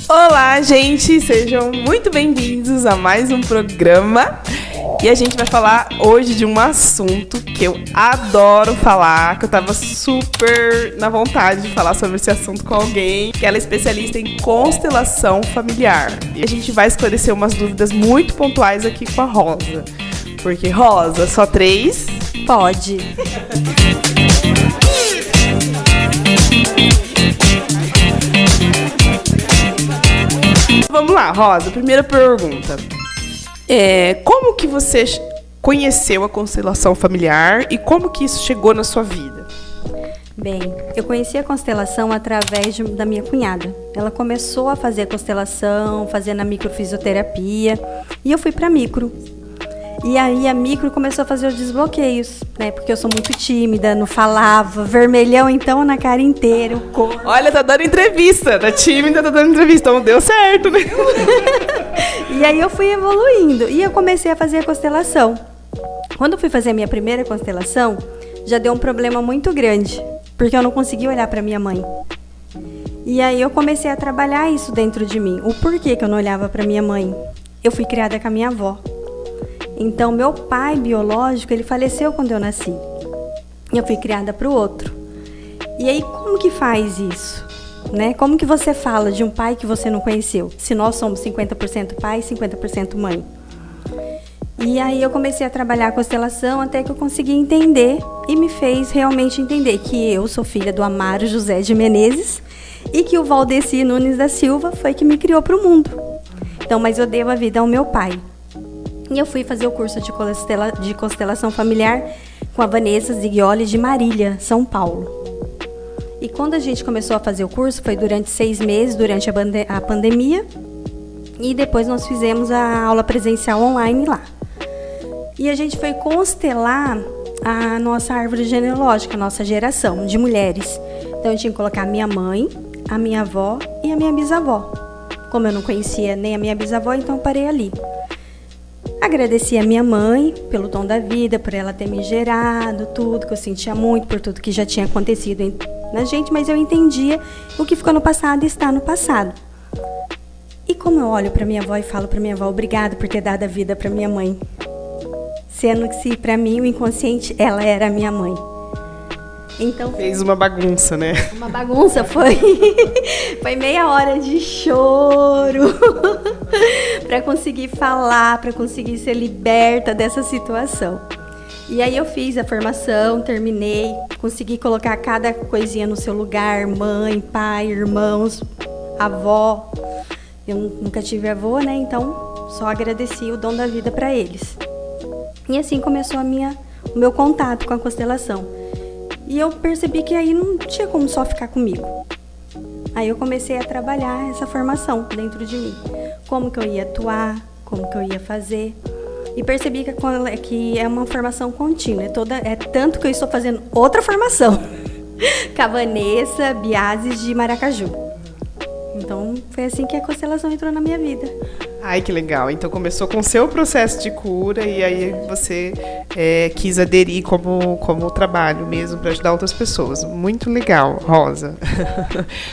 Olá, gente! Sejam muito bem-vindos a mais um programa. E a gente vai falar hoje de um assunto que eu adoro falar, que eu tava super na vontade de falar sobre esse assunto com alguém, que ela é especialista em constelação familiar. E a gente vai esclarecer umas dúvidas muito pontuais aqui com a Rosa. Porque, Rosa, só 3? Pode. Vamos lá, Rosa. Primeira pergunta. Como que você conheceu a constelação familiar e como que isso chegou na sua vida? Bem, eu conheci a constelação através da minha cunhada. Ela começou a fazer a constelação, fazendo a microfisioterapia, e eu fui para micro. E aí a micro começou a fazer os desbloqueios, né? Porque eu sou muito tímida, não falava, vermelhão então na cara inteira, o corpo. Olha, tá dando entrevista, tá tímida, tá dando entrevista, então deu certo, né? E aí eu fui evoluindo e eu comecei a fazer a constelação. Quando eu fui fazer a minha primeira constelação, já deu um problema muito grande, porque eu não conseguia olhar para minha mãe. E aí eu comecei a trabalhar isso dentro de mim. O porquê que eu não olhava para minha mãe? Eu fui criada com a minha avó. Então, meu pai biológico, ele faleceu quando eu nasci. Eu fui criada para o outro. E aí, como que faz isso? Né? Como que você fala de um pai que você não conheceu? Se nós somos 50% pai e 50% mãe. E aí, eu comecei a trabalhar a constelação até que eu consegui entender e me fez realmente entender que eu sou filha do Amaro José de Menezes e que o Valdeci Nunes da Silva foi que me criou para o mundo. Então, mas eu devo a vida ao meu pai. E eu fui fazer o curso de constelação familiar com a Vanessa Ziglioli de Marília, São Paulo. E quando a gente começou a fazer o curso, foi durante 6 meses, durante a pandemia. E depois nós fizemos a aula presencial online lá. E a gente foi constelar a nossa árvore genealógica, a nossa geração de mulheres. Então eu tinha que colocar a minha mãe, a minha avó e a minha bisavó. Como eu não conhecia nem a minha bisavó, então eu parei ali. Agradeci a minha mãe pelo dom da vida, por ela ter me gerado, tudo que eu sentia muito, por tudo que já tinha acontecido na gente, mas eu entendia o que ficou no passado está no passado. E como eu olho para minha avó e falo para minha avó, obrigada por ter dado a vida para minha mãe, sendo que se para mim o inconsciente ela era a minha mãe. Então fez uma bagunça, né? Uma bagunça, foi meia hora de choro para conseguir falar, para conseguir ser liberta dessa situação. E aí eu fiz a formação, terminei, consegui colocar cada coisinha no seu lugar, mãe, pai, irmãos, avó. Eu nunca tive avô, né? Então só agradeci o dom da vida para eles. E assim começou o meu contato com a constelação. E eu percebi que aí não tinha como só ficar comigo. Aí eu comecei a trabalhar essa formação dentro de mim. Como que eu ia atuar, como que eu ia fazer. E percebi que é uma formação contínua. É tanto que eu estou fazendo outra formação. Com a Vanessa Biazes de Maracaju. Então foi assim que a constelação entrou na minha vida. Ai, que legal. Então começou com o seu processo de cura e aí você quis aderir como trabalho mesmo para ajudar outras pessoas. Muito legal, Rosa.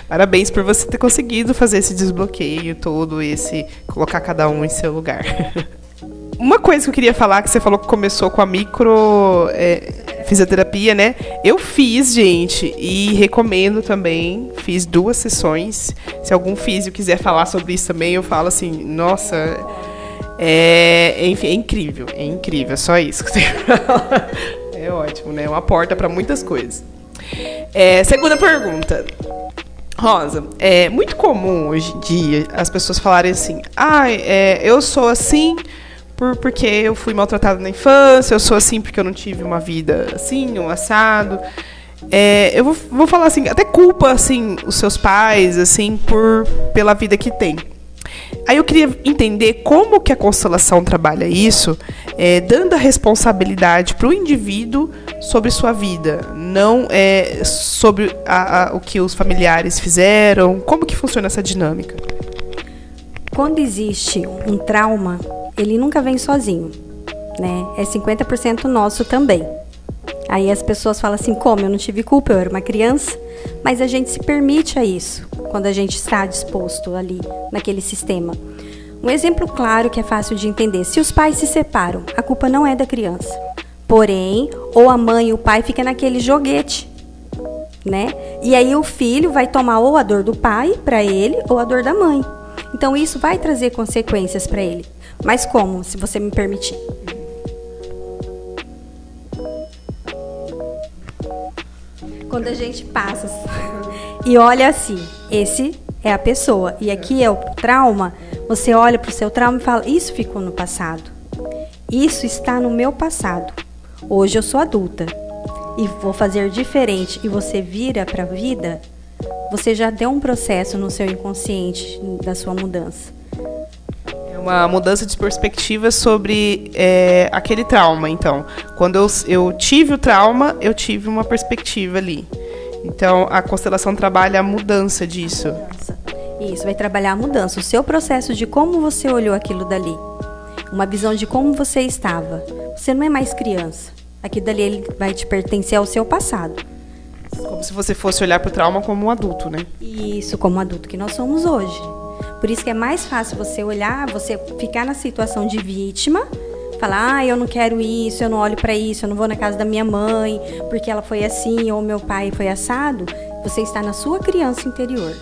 Parabéns por você ter conseguido fazer esse desbloqueio todo, colocar cada um em seu lugar. Uma coisa que eu queria falar, que você falou que começou com a fisioterapia, né? Eu fiz, gente, e recomendo também. Fiz 2 sessões. Se algum físio quiser falar sobre isso também, eu falo assim, nossa, enfim, é incrível, só isso que você fala. É ótimo, né? Uma porta para muitas coisas. Segunda pergunta. Rosa, é muito comum hoje em dia as pessoas falarem assim, eu sou assim porque eu fui maltratada na infância, eu sou assim porque eu não tive uma vida assim, um assado. Eu vou falar assim, até culpa assim, os seus pais assim, pela vida que tem. Aí eu queria entender como que a constelação trabalha isso, dando a responsabilidade para o indivíduo sobre sua vida, não sobre o que os familiares fizeram. Como que funciona essa dinâmica? Quando existe um trauma, ele nunca vem sozinho, né? É 50% nosso também. Aí as pessoas falam assim, como? Eu não tive culpa, eu era uma criança. mas a gente se permite a isso, quando a gente está disposto ali, naquele sistema. Um exemplo claro que é fácil de entender: se os pais se separam, a culpa não é da criança. Porém, ou a mãe e o pai ficam naquele joguete, né? E aí o filho vai tomar ou a dor do pai para ele, ou a dor da mãe. Então isso vai trazer consequências para ele. Mas como, se você me permitir? Quando a gente passa e olha assim, esse é a pessoa e aqui é o trauma, você olha para o seu trauma e fala: isso ficou no passado. Isso está no meu passado. Hoje eu sou adulta e vou fazer diferente, e você vira para a vida, você já deu um processo no seu inconsciente da sua mudança. É uma mudança de perspectiva sobre aquele trauma. Então, quando eu tive o trauma, eu tive uma perspectiva ali. Então, a constelação trabalha a mudança disso. Isso, vai trabalhar a mudança, o seu processo de como você olhou aquilo dali. Uma visão de como você estava. Você não é mais criança. Aquilo dali ele vai te pertencer ao seu passado. Como se você fosse olhar para o trauma como um adulto, né? Isso, como adulto que nós somos hoje. Por isso que é mais fácil você olhar, você ficar na situação de vítima, falar: eu não quero isso, eu não olho para isso, eu não vou na casa da minha mãe, porque ela foi assim, ou meu pai foi assado. Você está na sua criança interior.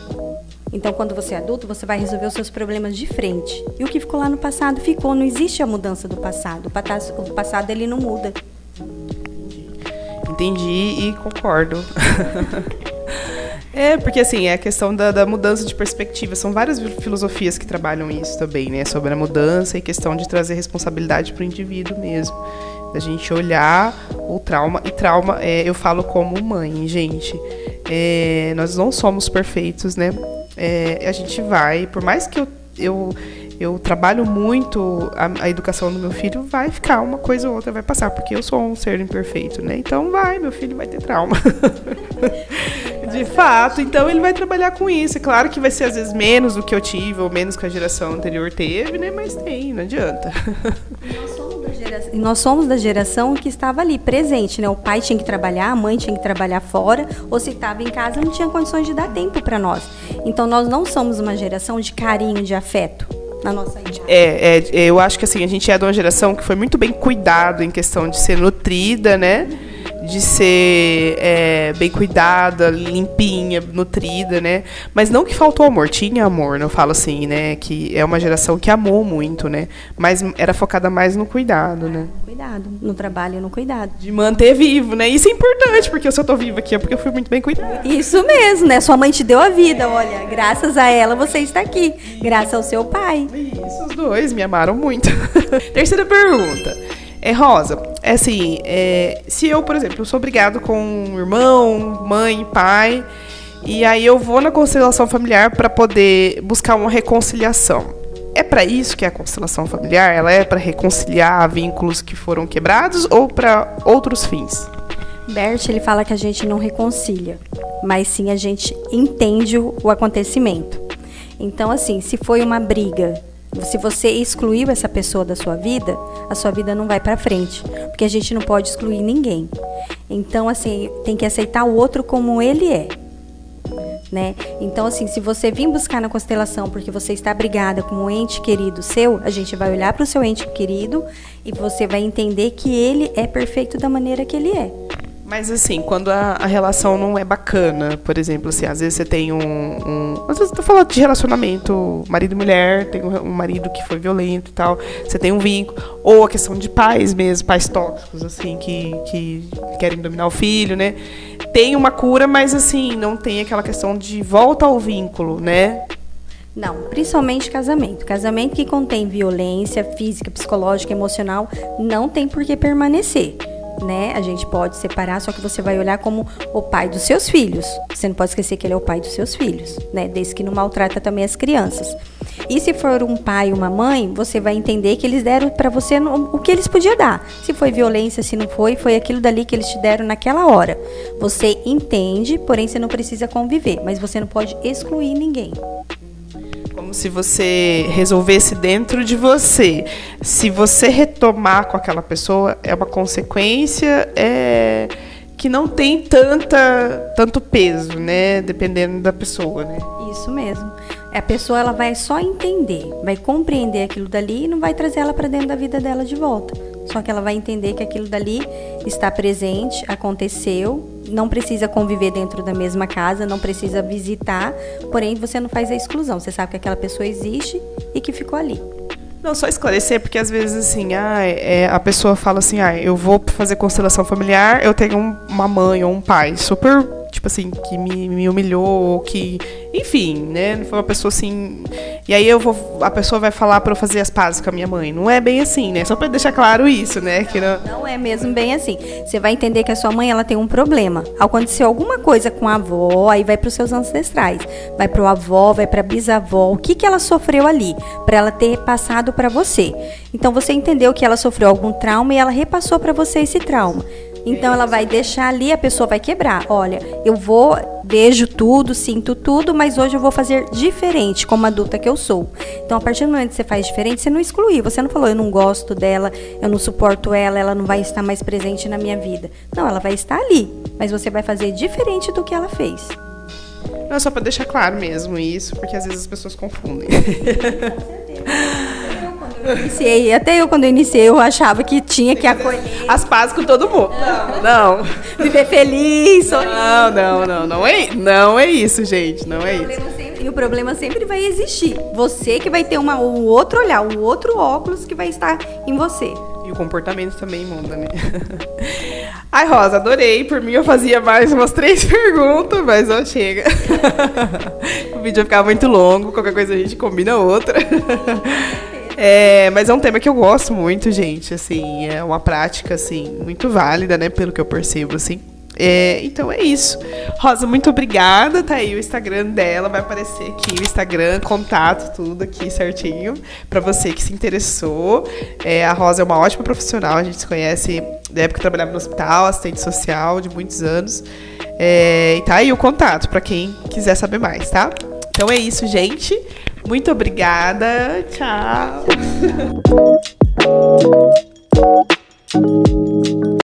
Então, quando você é adulto, você vai resolver os seus problemas de frente. E o que ficou lá no passado, ficou. Não existe a mudança do passado. O passado, ele não muda. Entendi e concordo. Porque assim, é a questão da mudança de perspectiva. São várias filosofias que trabalham isso também, né? Sobre a mudança e questão de trazer responsabilidade para o indivíduo mesmo. Da gente olhar o trauma. E trauma, eu falo como mãe, gente. Nós não somos perfeitos, né? A gente vai, por mais que eu trabalho muito a educação do meu filho, vai ficar uma coisa ou outra, vai passar, porque eu sou um ser imperfeito, né? Então meu filho vai ter trauma. De fato, então ele vai trabalhar com isso. É claro que vai ser às vezes menos do que eu tive, ou menos que a geração anterior teve, né? Mas tem, não adianta. E nós somos da geração que estava ali, presente, né? O pai tinha que trabalhar, a mãe tinha que trabalhar fora, ou se estava em casa, não tinha condições de dar tempo para nós. Então, nós não somos uma geração de carinho, de afeto na nossa idade. Eu acho que assim, a gente é de uma geração que foi muito bem cuidado em questão de ser nutrida, né? De ser bem cuidada, limpinha, nutrida, né? Mas não que faltou amor, tinha amor, eu falo assim, né? Que é uma geração que amou muito, né? Mas era focada mais no cuidado, né? Cuidado, no trabalho e no cuidado. De manter vivo, né? Isso é importante, porque se eu tô viva aqui é porque eu fui muito bem cuidada. Isso mesmo, né? Sua mãe te deu a vida, olha, graças a ela você está aqui, graças ao seu pai. Isso, os dois me amaram muito. Terceira pergunta. Rosa, assim, se eu, por exemplo, eu sou brigado com um irmão, mãe, pai, e aí eu vou na constelação familiar para poder buscar uma reconciliação. É para isso que é a constelação familiar? Ela é para reconciliar vínculos que foram quebrados ou para outros fins? Bert, ele fala que a gente não reconcilia, mas sim a gente entende o acontecimento. Então, assim, se foi uma briga, se você excluiu essa pessoa da sua vida, a sua vida não vai para frente, porque a gente não pode excluir ninguém. Então, assim, tem que aceitar o outro como ele é, né? Então, assim, se você vir buscar na constelação porque você está brigada com um ente querido seu, a gente vai olhar para o seu ente querido e você vai entender que ele é perfeito da maneira que ele é. Mas assim, quando a relação não é bacana, por exemplo, assim, às vezes você tem às vezes eu tô falando de relacionamento marido e mulher, tem um marido que foi violento e tal, você tem um vínculo, ou a questão de pais mesmo, pais tóxicos, assim, que querem dominar o filho, né? Tem uma cura, mas assim, não tem aquela questão de volta ao vínculo, né? Não, principalmente casamento. Casamento que contém violência física, psicológica, emocional, não tem por que permanecer. Né? A gente pode separar, só que você vai olhar como o pai dos seus filhos. Você não pode esquecer que ele é o pai dos seus filhos, né? Desde que não maltrata também as crianças. E se for um pai e uma mãe, você vai entender que eles deram para você o que eles podiam dar. Se foi violência, se não foi, foi aquilo dali que eles te deram naquela hora. Você entende, porém você não precisa conviver, mas você não pode excluir ninguém. Como se você resolvesse dentro de você. Se você retomar com aquela pessoa, é uma consequência que não tem tanto peso, né? Dependendo da pessoa, né? Isso mesmo. A pessoa ela vai só entender, vai compreender aquilo dali e não vai trazer ela para dentro da vida dela de volta. Só que ela vai entender que aquilo dali está presente, aconteceu, não precisa conviver dentro da mesma casa, não precisa visitar, porém você não faz a exclusão. Você sabe que aquela pessoa existe e que ficou ali. Não, só esclarecer, porque às vezes, assim, a pessoa fala assim, eu vou fazer constelação familiar, eu tenho uma mãe ou um pai super, tipo assim, que me humilhou, que... Enfim, né? Não foi uma pessoa assim... E aí a pessoa vai falar pra eu fazer as pazes com a minha mãe. Não é bem assim, né? Só pra deixar claro isso, né? Que não é mesmo bem assim. Você vai entender que a sua mãe, ela tem um problema. Aconteceu alguma coisa com a avó, aí vai pros seus ancestrais. Vai pro avó, vai pra bisavó. O que ela sofreu ali? Pra ela ter passado pra você. Então, você entendeu que ela sofreu algum trauma e ela repassou pra você esse trauma. Então, ela vai deixar ali, a pessoa vai quebrar. Olha, eu vejo tudo, sinto tudo, mas hoje eu vou fazer diferente, como adulta que eu sou. Então, a partir do momento que você faz diferente, você não excluiu. Você não falou, eu não gosto dela, eu não suporto ela não vai estar mais presente na minha vida. Não, ela vai estar ali, mas você vai fazer diferente do que ela fez. Não, só para deixar claro mesmo isso, porque às vezes as pessoas confundem. Até eu, quando eu iniciei, eu achava que tinha que acolher. As pazes com todo mundo. Não. Viver feliz. Não é isso, gente. Não é isso. E o problema sempre vai existir. Você que vai ter um outro olhar, um outro óculos que vai estar em você. E o comportamento também muda, né? Ai, Rosa, adorei. Por mim, eu fazia mais umas 3 perguntas, mas ó, chega. O vídeo vai ficar muito longo. Qualquer coisa a gente combina outra. Mas é um tema que eu gosto muito, gente, assim, é uma prática, assim, muito válida, né, pelo que eu percebo, assim. Então é isso. Rosa, muito obrigada, tá aí o Instagram dela, vai aparecer aqui o Instagram, contato, tudo aqui certinho, pra você que se interessou. A Rosa é uma ótima profissional, a gente se conhece da época que trabalhava no hospital, assistente social de muitos anos. E tá aí o contato pra quem quiser saber mais, tá? Então é isso, gente. Muito obrigada. Tchau.